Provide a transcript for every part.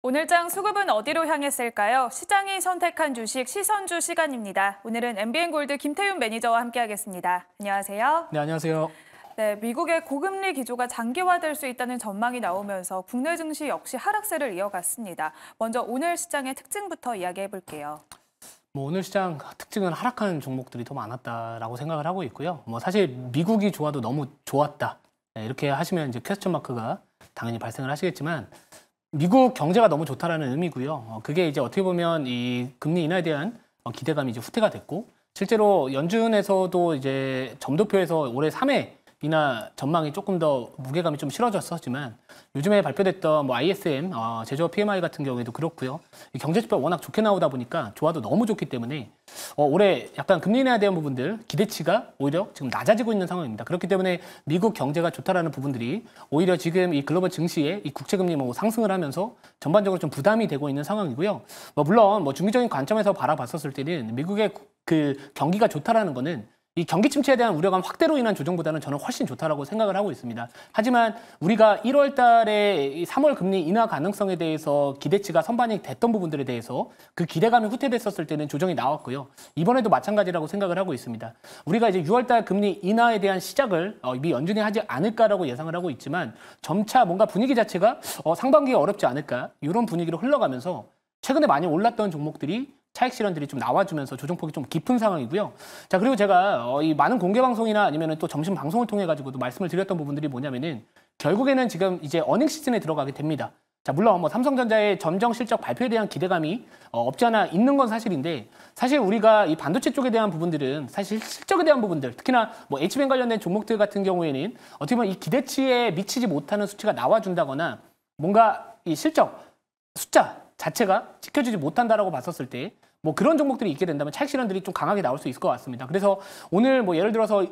오늘장 수급은 어디로 향했을까요? 시장이 선택한 주식 시선주 시간입니다. 오늘은 MBN골드 김태윤 매니저와 함께하겠습니다. 안녕하세요. 네, 안녕하세요. 네, 미국의 고금리 기조가 장기화될 수 있다는 전망이 나오면서 국내 증시 역시 하락세를 이어갔습니다. 먼저 오늘 시장의 특징부터 이야기해 볼게요. 오늘 시장 특징은 하락하는 종목들이 더 많았다라고 생각을 하고 있고요. 사실 미국이 좋아도 너무 좋았다. 네, 이렇게 하시면 이제 퀘스천 마크가 당연히 발생을 하시겠지만 미국 경제가 너무 좋다라는 의미고요. 그게 이제 어떻게 보면 이 금리 인하에 대한 기대감이 이제 후퇴가 됐고 실제로 연준에서도 이제 점도표에서 올해 3회 이나 전망이 조금 더 무게감이 좀 실어졌었지만 요즘에 발표됐던 ISM, 제조업 PMI 같은 경우에도 그렇고요. 경제지표 워낙 좋게 나오다 보니까 좋아도 너무 좋기 때문에 올해 약간 금리 인하에 대한 부분들 기대치가 오히려 지금 낮아지고 있는 상황입니다. 그렇기 때문에 미국 경제가 좋다라는 부분들이 오히려 지금 이 글로벌 증시에 이 국채금리 상승을 하면서 전반적으로 좀 부담이 되고 있는 상황이고요. 물론 중기적인 관점에서 바라봤었을 때는 미국의 그 경기가 좋다라는 거는 이 경기 침체에 대한 우려감 확대로 인한 조정보다는 저는 훨씬 좋다라고 생각을 하고 있습니다. 하지만 우리가 1월 달에 3월 금리 인하 가능성에 대해서 기대치가 선반영이 됐던 부분들에 대해서 그 기대감이 후퇴됐었을 때는 조정이 나왔고요. 이번에도 마찬가지라고 생각을 하고 있습니다. 우리가 이제 6월 달 금리 인하에 대한 시작을 미 연준이 하지 않을까라고 예상을 하고 있지만 점차 뭔가 분위기 자체가 상반기가 어렵지 않을까 이런 분위기로 흘러가면서 최근에 많이 올랐던 종목들이 차익 실현들이 좀 나와주면서 조정폭이 좀 깊은 상황이고요. 자, 그리고 제가 이 많은 공개 방송이나 아니면 또 점심 방송을 통해 가지고도 말씀을 드렸던 부분들이 뭐냐면은 결국에는 지금 이제 어닝 시즌에 들어가게 됩니다. 자, 물론 삼성전자의 점정 실적 발표에 대한 기대감이 없지 않아 있는 건 사실인데 사실 우리가 이 반도체 쪽에 대한 부분들은 사실 실적에 대한 부분들 특히나 H뱅 관련된 종목들 같은 경우에는 어떻게 보면 이 기대치에 미치지 못하는 수치가 나와준다거나 뭔가 이 실적 숫자 자체가 지켜주지 못한다라고 봤었을 때 그런 종목들이 있게 된다면 차익 실현들이 좀 강하게 나올 수 있을 것 같습니다. 그래서 오늘 예를 들어서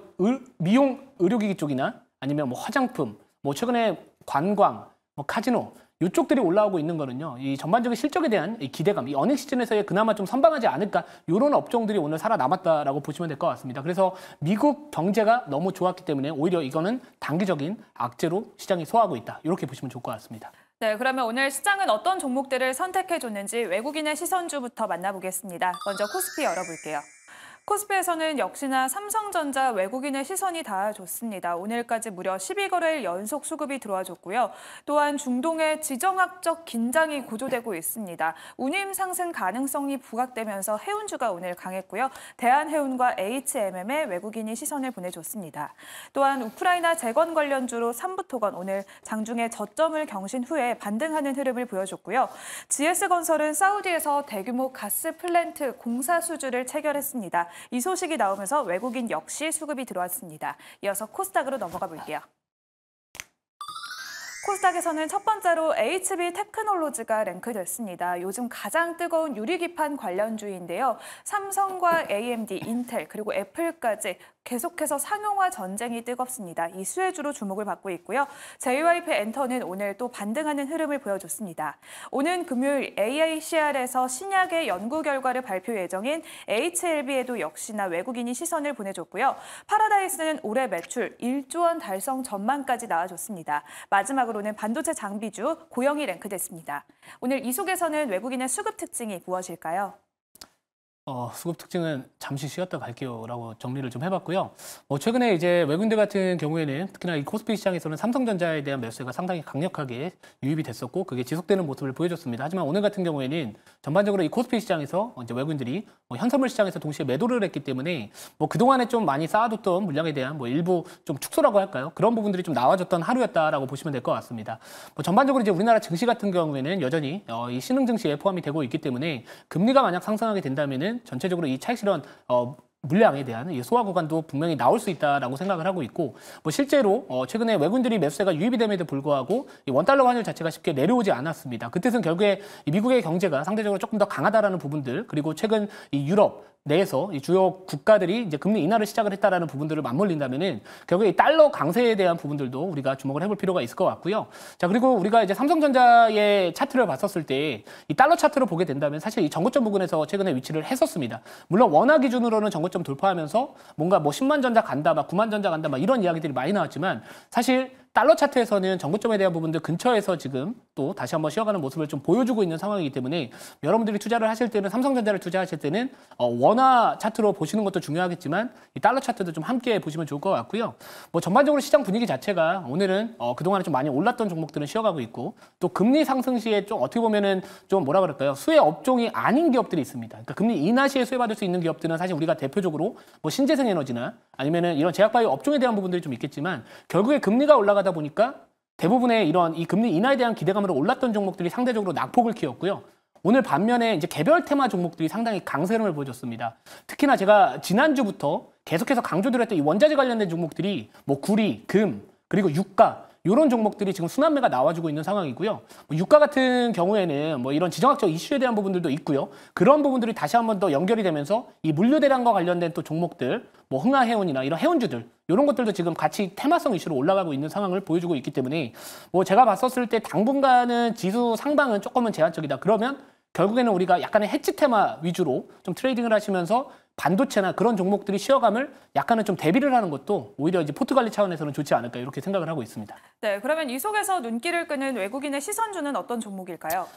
미용 의료기기 쪽이나 아니면 화장품, 최근에 관광, 카지노 이쪽들이 올라오고 있는 거는요. 이 전반적인 실적에 대한 이 기대감, 이 어닝 시즌에서의 그나마 좀 선방하지 않을까 이런 업종들이 오늘 살아남았다라고 보시면 될 것 같습니다. 그래서 미국 경제가 너무 좋았기 때문에 오히려 이거는 단기적인 악재로 시장이 소화하고 있다. 이렇게 보시면 좋을 것 같습니다. 네, 그러면 오늘 시장은 어떤 종목들을 선택해줬는지 외국인의 시선주부터 만나보겠습니다. 먼저 코스피 열어볼게요. 코스피에서는 역시나 삼성전자 외국인의 시선이 닿아줬습니다. 오늘까지 무려 12거래일 연속 수급이 들어와줬고요. 또한 중동의 지정학적 긴장이 고조되고 있습니다. 운임 상승 가능성이 부각되면서 해운주가 오늘 강했고요. 대한해운과 HMM에 외국인이 시선을 보내줬습니다. 또한 우크라이나 재건 관련주로 삼부토건 오늘 장중에 저점을 경신 후에 반등하는 흐름을 보여줬고요. GS건설은 사우디에서 대규모 가스 플랜트 공사 수주를 체결했습니다. 이 소식이 나오면서 외국인 역시 수급이 들어왔습니다. 이어서 코스닥으로 넘어가 볼게요. 코스닥에서는 첫 번째로 HB 테크놀로지가 랭크됐습니다. 요즘 가장 뜨거운 유리기판 관련주인데요. 삼성과 AMD, 인텔, 그리고 애플까지 계속해서 상용화 전쟁이 뜨겁습니다. 이 수혜주로 주목을 받고 있고요. JYP 엔터는 오늘 또 반등하는 흐름을 보여줬습니다. 오는 금요일 AICR에서 신약의 연구 결과를 발표 예정인 HLB에도 역시나 외국인이 시선을 보내줬고요. 파라다이스는 올해 매출 1조 원 달성 전망까지 나와줬습니다. 마지막으로는 반도체 장비주 고영이 랭크됐습니다. 오늘 이 속에서는 외국인의 수급 특징이 무엇일까요? 수급 특징은 잠시 쉬었다 갈게요라고 정리를 좀 해봤고요. 최근에 이제 외국인들 같은 경우에는 특히나 이 코스피 시장에서는 삼성전자에 대한 매수세가 상당히 강력하게 유입이 됐었고 그게 지속되는 모습을 보여줬습니다. 하지만 오늘 같은 경우에는 전반적으로 이 코스피 시장에서 이제 외국인들이 현선물 시장에서 동시에 매도를 했기 때문에 그동안에 좀 많이 쌓아뒀던 물량에 대한 일부 좀 축소라고 할까요? 그런 부분들이 좀 나와줬던 하루였다라고 보시면 될 것 같습니다. 전반적으로 이제 우리나라 증시 같은 경우에는 여전히 이 신흥 증시에 포함이 되고 있기 때문에 금리가 만약 상승하게 된다면은 전체적으로 이 차익 실현 물량에 대한 이 소화 구간도 분명히 나올 수 있다라고 생각을 하고 있고 실제로 최근에 외국인들이 매수세가 유입이 됨에도 불구하고 이 원달러 환율 자체가 쉽게 내려오지 않았습니다. 그 뜻은 결국에 이 미국의 경제가 상대적으로 조금 더 강하다라는 부분들 그리고 최근 이 유럽 내에서 이 주요 국가들이 이제 금리 인하를 시작을 했다라는 부분들을 맞물린다면은 결국에 이 달러 강세에 대한 부분들도 우리가 주목을 해볼 필요가 있을 것 같고요. 자, 그리고 우리가 이제 삼성전자의 차트를 봤었을 때 이 달러 차트를 보게 된다면 사실 이 전고점 부근에서 최근에 위치를 했었습니다. 물론 원화 기준으로는 전고점 돌파하면서 뭔가 10만 전자 간다, 9만 전자 간다, 이런 이야기들이 많이 나왔지만 사실 달러 차트에서는 정고점에 대한 부분들 근처에서 지금 또 다시 한번 쉬어가는 모습을 좀 보여주고 있는 상황이기 때문에 여러분들이 투자를 하실 때는 삼성전자를 투자하실 때는 원화 차트로 보시는 것도 중요하겠지만 이 달러 차트도 좀 함께 보시면 좋을 것 같고요. 뭐 전반적으로 시장 분위기 자체가 오늘은 그동안에 좀 많이 올랐던 종목들은 쉬어가고 있고 또 금리 상승 시에 좀 어떻게 보면은 좀 뭐라 그럴까요? 수혜 업종이 아닌 기업들이 있습니다. 그러니까 금리 인하 시에 수혜받을 수 있는 기업들은 사실 우리가 대표적으로 뭐 신재생에너지나 아니면은 이런 제약바이오 업종에 대한 부분들이 좀 있겠지만 결국에 금리가 올라가다 보니까 대부분의 이런 이 금리 인하에 대한 기대감으로 올랐던 종목들이 상대적으로 낙폭을 키웠고요. 오늘 반면에 이제 개별 테마 종목들이 상당히 강세름을 보여줬습니다. 특히나 제가 지난주부터 계속해서 강조드렸던 이 원자재 관련된 종목들이 뭐 구리, 금, 그리고 유가 이런 종목들이 지금 순환매가 나와주고 있는 상황이고요. 뭐 유가 같은 경우에는 뭐 이런 지정학적 이슈에 대한 부분들도 있고요. 그런 부분들이 다시 한 번 더 연결이 되면서 이 물류 대란과 관련된 또 종목들, 뭐 흥하해운이나 이런 해운주들 이런 것들도 지금 같이 테마성 이슈로 올라가고 있는 상황을 보여주고 있기 때문에 뭐 제가 봤었을 때 당분간은 지수 상방은 조금은 제한적이다. 그러면 결국에는 우리가 약간의 해치 테마 위주로 좀 트레이딩을 하시면서 반도체나 그런 종목들이 쉬어감을 약간은 좀 대비를 하는 것도 오히려 이제 포트 관리 차원에서는 좋지 않을까 이렇게 생각을 하고 있습니다. 네, 그러면 이 속에서 눈길을 끄는 외국인의 시선주는 어떤 종목일까요?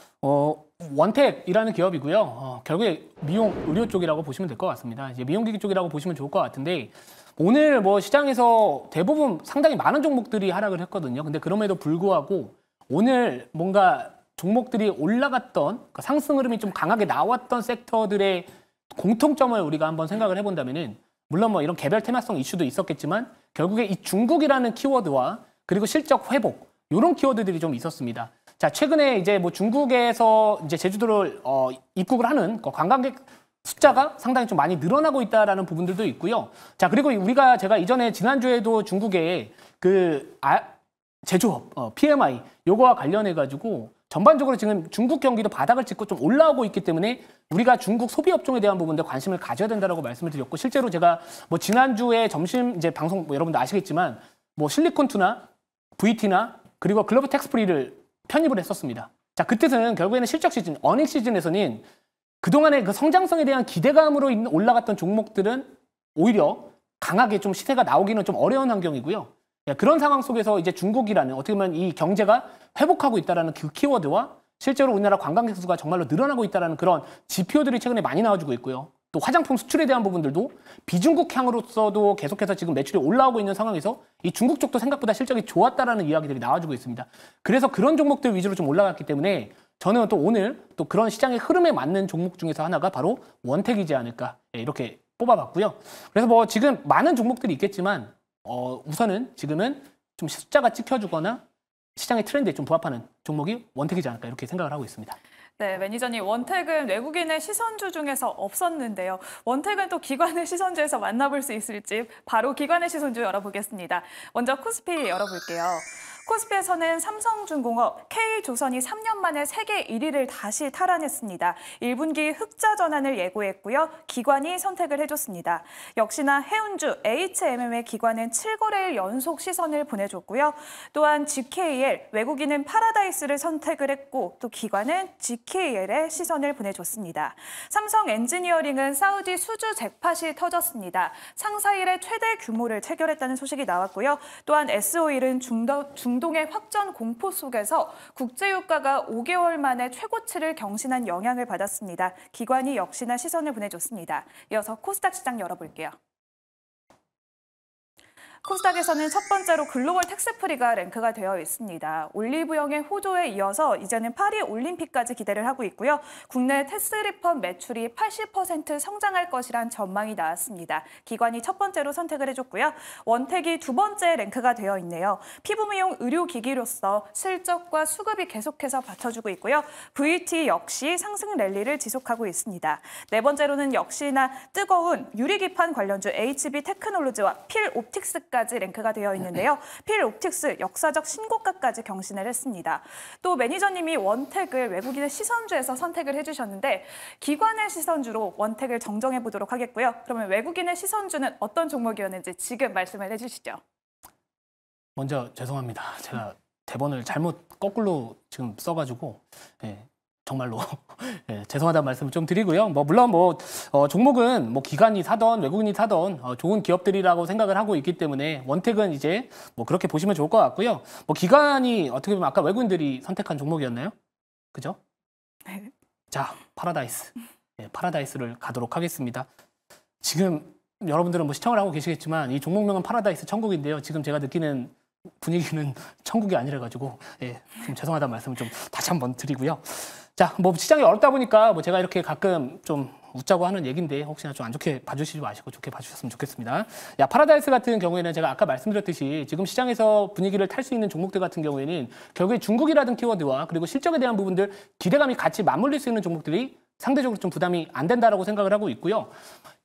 원택이라는 기업이고요. 결국에 미용 의료 쪽이라고 보시면 될 것 같습니다. 이제 미용기기 쪽이라고 보시면 좋을 것 같은데 오늘 뭐 시장에서 대부분 상당히 많은 종목들이 하락을 했거든요. 근데 그럼에도 불구하고 오늘 뭔가 종목들이 올라갔던 그러니까 상승 흐름이 좀 강하게 나왔던 섹터들의 공통점을 우리가 한번 생각을 해본다면은 물론 뭐 이런 개별 테마성 이슈도 있었겠지만 결국에 이 중국이라는 키워드와 그리고 실적 회복 이런 키워드들이 좀 있었습니다. 자, 최근에 이제 뭐 중국에서 이제 제주도를 입국을 하는 관광객 숫자가 상당히 좀 많이 늘어나고 있다라는 부분들도 있고요. 자, 그리고 제가 이전에 지난주에도 중국의 제조업 PMI 요거와 관련해 가지고 전반적으로 지금 중국 경기도 바닥을 찍고 좀 올라오고 있기 때문에 우리가 중국 소비 업종에 대한 부분들 관심을 가져야 된다라고 말씀을 드렸고 실제로 제가 뭐 지난주에 점심 이제 방송 뭐 여러분들 아시겠지만 뭐 실리콘투나 VT나 그리고 글로벌 텍스프리를 편입을 했었습니다. 자, 그 뜻은 결국에는 실적 시즌, 어닝 시즌에서는 그동안의 그 성장성에 대한 기대감으로 올라갔던 종목들은 오히려 강하게 좀 시세가 나오기는 좀 어려운 환경이고요. 그런 상황 속에서 이제 중국이라는 어떻게 보면 이 경제가 회복하고 있다라는 그 키워드와 실제로 우리나라 관광객 수가 정말로 늘어나고 있다라는 그런 지표들이 최근에 많이 나와주고 있고요. 또 화장품 수출에 대한 부분들도 비중국향으로서도 계속해서 지금 매출이 올라오고 있는 상황에서 이 중국 쪽도 생각보다 실적이 좋았다라는 이야기들이 나와주고 있습니다. 그래서 그런 종목들 위주로 좀 올라갔기 때문에 저는 또 오늘 또 그런 시장의 흐름에 맞는 종목 중에서 하나가 바로 원택이지 않을까 이렇게 뽑아봤고요. 그래서 뭐 지금 많은 종목들이 있겠지만 우선은 지금은 좀 숫자가 찍혀주거나 시장의 트렌드에 좀 부합하는 종목이 원택이지 않을까 이렇게 생각을 하고 있습니다. 네, 매니저님, 원택은 외국인의 시선주 중에서 없었는데요. 원택은 또 기관의 시선주에서 만나볼 수 있을지 바로 기관의 시선주 열어보겠습니다. 먼저 코스피 열어볼게요. 코스피에서는 삼성중공업, K조선이 3년 만에 세계 1위를 다시 탈환했습니다. 1분기 흑자 전환을 예고했고요. 기관이 선택을 해줬습니다. 역시나 해운주, HMM의 기관은 7거래일 연속 시선을 보내줬고요. 또한 GKL, 외국인은 파라다이스를 선택을 했고 또 기관은 GKL에 시선을 보내줬습니다. 삼성 엔지니어링은 사우디 수주 잭팟이 터졌습니다. 상사 일의 최대 규모를 체결했다는 소식이 나왔고요. 또한 SO일은 중동의 확전 공포 속에서 국제유가가 5개월 만에 최고치를 경신한 영향을 받았습니다. 기관이 역시나 시선을 보내줬습니다. 이어서 코스닥 시장 열어볼게요. 코스닥에서는 첫 번째로 글로벌 텍스프리가 랭크가 되어 있습니다. 올리브영의 호조에 이어서 이제는 파리 올림픽까지 기대를 하고 있고요. 국내 테스리펀 매출이 80% 성장할 것이란 전망이 나왔습니다. 기관이 첫 번째로 선택을 해줬고요. 원택이 두 번째 랭크가 되어 있네요. 피부 미용 의료기기로서 실적과 수급이 계속해서 받쳐주고 있고요. VT 역시 상승 랠리를 지속하고 있습니다. 네 번째로는 역시나 뜨거운 유리기판 관련주 HB 테크놀로지와 필 옵틱스 까지 랭크가 되어 있는데요. 필 옵틱스 역사적 신고가까지 경신을 했습니다. 또 매니저님이 원택을 외국인의 시선주에서 선택을 해주셨는데 기관의 시선주로 원택을 정정해 보도록 하겠고요. 그러면 외국인의 시선주는 어떤 종목이었는지 지금 말씀을 해주시죠. 먼저 죄송합니다. 제가 대본을 잘못 거꾸로 지금 써가지고 정말로 예, 죄송하다는 말씀을 좀 드리고요. 물론 종목은 기관이 사던 외국인이 사던 좋은 기업들이라고 생각을 하고 있기 때문에 원택은 이제 그렇게 보시면 좋을 것 같고요. 기관이 어떻게 보면 아까 외국인들이 선택한 종목이었나요? 그죠? 네. 자, 파라다이스. 예, 파라다이스를 가도록 하겠습니다. 지금 여러분들은 시청을 하고 계시겠지만 이 종목명은 파라다이스 천국인데요. 지금 제가 느끼는 분위기는 천국이 아니라 가지고 좀 죄송하다는 말씀을 좀 다시 한번 드리고요. 자, 시장이 어렵다 보니까 제가 이렇게 가끔 좀 웃자고 하는 얘기인데 혹시나 좀 안 좋게 봐주시지 마시고 좋게 봐주셨으면 좋겠습니다. 파라다이스 같은 경우에는 제가 아까 말씀드렸듯이 지금 시장에서 분위기를 탈 수 있는 종목들 같은 경우에는 결국에 중국이라든 키워드와 그리고 실적에 대한 부분들 기대감이 같이 맞물릴 수 있는 종목들이 상대적으로 좀 부담이 안 된다라고 생각을 하고 있고요.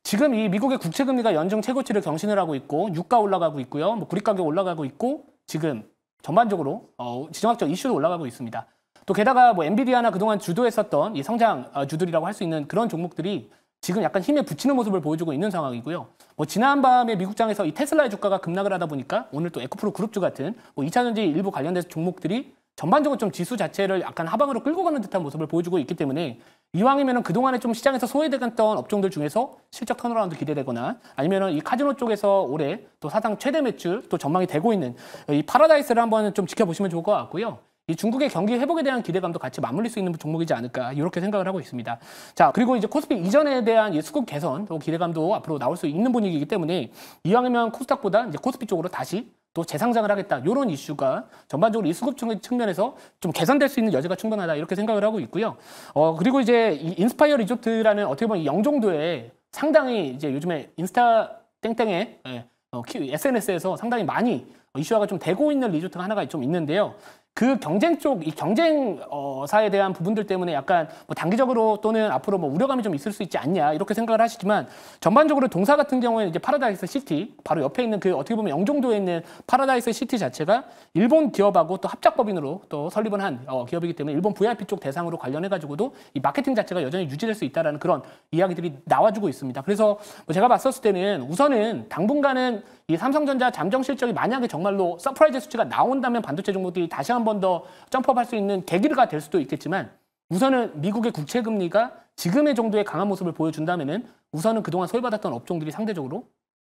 지금 이 미국의 국채 금리가 연중 최고치를 경신을 하고 있고 유가 올라가고 있고요. 구리 가격 올라가고 있고 지금 전반적으로 지정학적 이슈도 올라가고 있습니다. 또 게다가 엔비디아나 그동안 주도했었던 이 성장 주들이라고 할 수 있는 그런 종목들이 지금 약간 힘에 붙이는 모습을 보여주고 있는 상황이고요. 지난밤에 미국장에서 이 테슬라의 주가가 급락을 하다 보니까 오늘 또 에코프로 그룹주 같은 2차전지 일부 관련된 종목들이 전반적으로 좀 지수 자체를 약간 하방으로 끌고 가는 듯한 모습을 보여주고 있기 때문에 이왕이면 그동안에 좀 시장에서 소외됐던 업종들 중에서 실적 턴어라운드 기대되거나 아니면 이 카지노 쪽에서 올해 또 사상 최대 매출 또 전망이 되고 있는 이 파라다이스를 한번 좀 지켜보시면 좋을 것 같고요. 이 중국의 경기 회복에 대한 기대감도 같이 맞물릴 수 있는 종목이지 않을까 이렇게 생각을 하고 있습니다. 자, 그리고 이제 코스피 이전에 대한 이 수급 개선 또 기대감도 앞으로 나올 수 있는 분위기이기 때문에 이왕이면 코스닥보다 이제 코스피 쪽으로 다시 또 재상장을 하겠다 이런 이슈가 전반적으로 이 수급 측면에서 좀 개선될 수 있는 여지가 충분하다 이렇게 생각을 하고 있고요. 그리고 이제 이 인스파이어 리조트라는 어떻게 보면 영종도에 상당히 이제 요즘에 인스타 땡땡에 SNS에서 상당히 많이 이슈화가 좀 되고 있는 리조트가 하나가 좀 있는데요. 그 경쟁 쪽, 이 경쟁사에 대한 부분들 때문에 약간 단기적으로 또는 앞으로 우려감이 좀 있을 수 있지 않냐 이렇게 생각을 하시지만 전반적으로 동사 같은 경우에는 이제 파라다이스 시티 바로 옆에 있는 그 어떻게 보면 영종도에 있는 파라다이스 시티 자체가 일본 기업하고 또 합작법인으로 또 설립을 한 기업이기 때문에 일본 VIP 쪽 대상으로 관련해가지고도 이 마케팅 자체가 여전히 유지될 수 있다라는 그런 이야기들이 나와주고 있습니다. 그래서 제가 봤었을 때는 우선은 당분간은 이 삼성전자 잠정 실적이 만약에 정말로 서프라이즈 수치가 나온다면 반도체 종목들이 다시 한 번 더 점프업할 수 있는 계기가 될 수도 있겠지만 우선은 미국의 국채 금리가 지금의 정도의 강한 모습을 보여준다면은 우선은 그동안 소외받았던 업종들이 상대적으로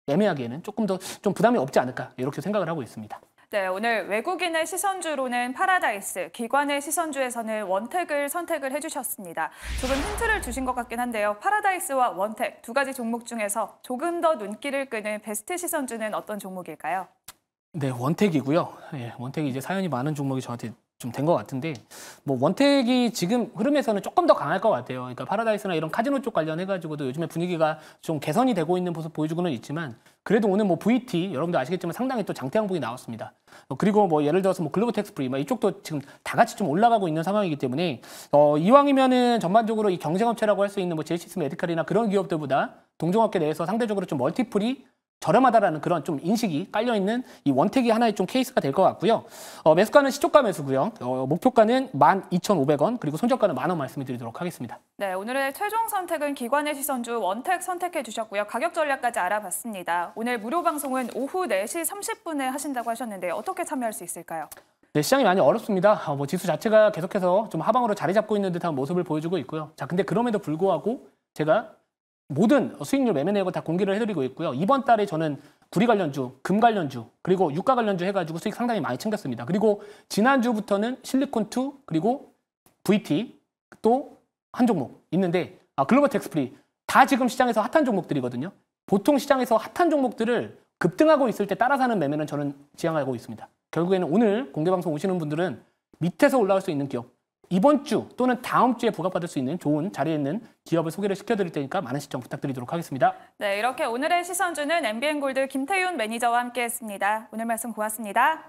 애매하기에는 조금 더 좀 부담이 없지 않을까 이렇게 생각을 하고 있습니다. 네, 오늘 외국인의 시선주로는 파라다이스, 기관의 시선주에서는 원택을 선택을 해주셨습니다. 조금 힌트를 주신 것 같긴 한데요. 파라다이스와 원택 두 가지 종목 중에서 조금 더 눈길을 끄는 베스트 시선주는 어떤 종목일까요? 네, 원택이고요. 예, 원택이 이제 사연이 많은 종목이 저한테 좀 된 것 같은데 원택이 지금 흐름에서는 조금 더 강할 것 같아요. 그러니까 파라다이스나 이런 카지노 쪽 관련해가지고도 요즘에 분위기가 좀 개선이 되고 있는 모습 보여주고는 있지만 그래도 오늘 VT 여러분도 아시겠지만 상당히 또 장대 항복이 나왔습니다. 그리고 예를 들어서 글로벌 텍스프리 이쪽도 지금 다 같이 좀 올라가고 있는 상황이기 때문에 이왕이면은 전반적으로 이 경쟁업체라고 할 수 있는 제이시스 메디칼이나 그런 기업들보다 동종업계 내에서 상대적으로 좀 멀티플이 저렴하다라는 그런 좀 인식이 깔려있는 이 원택이 하나의 좀 케이스가 될 것 같고요. 매수가는 시초가 매수고요. 목표가는 12,500원 그리고 손절가는 10,000원 말씀을 드리도록 하겠습니다. 네, 오늘의 최종 선택은 기관의 시선주 원택 선택해 주셨고요. 가격 전략까지 알아봤습니다. 오늘 무료 방송은 오후 4시 30분에 하신다고 하셨는데 어떻게 참여할 수 있을까요? 네, 시장이 많이 어렵습니다. 지수 자체가 계속해서 좀 하방으로 자리 잡고 있는 듯한 모습을 보여주고 있고요. 자, 근데 그럼에도 불구하고 제가 모든 수익률 매매 내역을 다 공개를 해드리고 있고요. 이번 달에 저는 구리 관련주, 금 관련주, 그리고 유가 관련주 해가지고 수익 상당히 많이 챙겼습니다. 그리고 지난주부터는 실리콘2, 그리고 VT 또 한 종목 있는데 글로벌 텍스프리 다 지금 시장에서 핫한 종목들이거든요. 보통 시장에서 핫한 종목들을 급등하고 있을 때 따라 사는 매매는 저는 지향하고 있습니다. 결국에는 오늘 공개방송 오시는 분들은 밑에서 올라갈 수 있는 기업, 이번 주 또는 다음 주에 부각받을 수 있는 좋은 자리에 있는 기업을 소개를 시켜드릴 테니까 많은 시청 부탁드리도록 하겠습니다. 네, 이렇게 오늘의 시선주는 MBN골드 김태윤 매니저와 함께했습니다. 오늘 말씀 고맙습니다.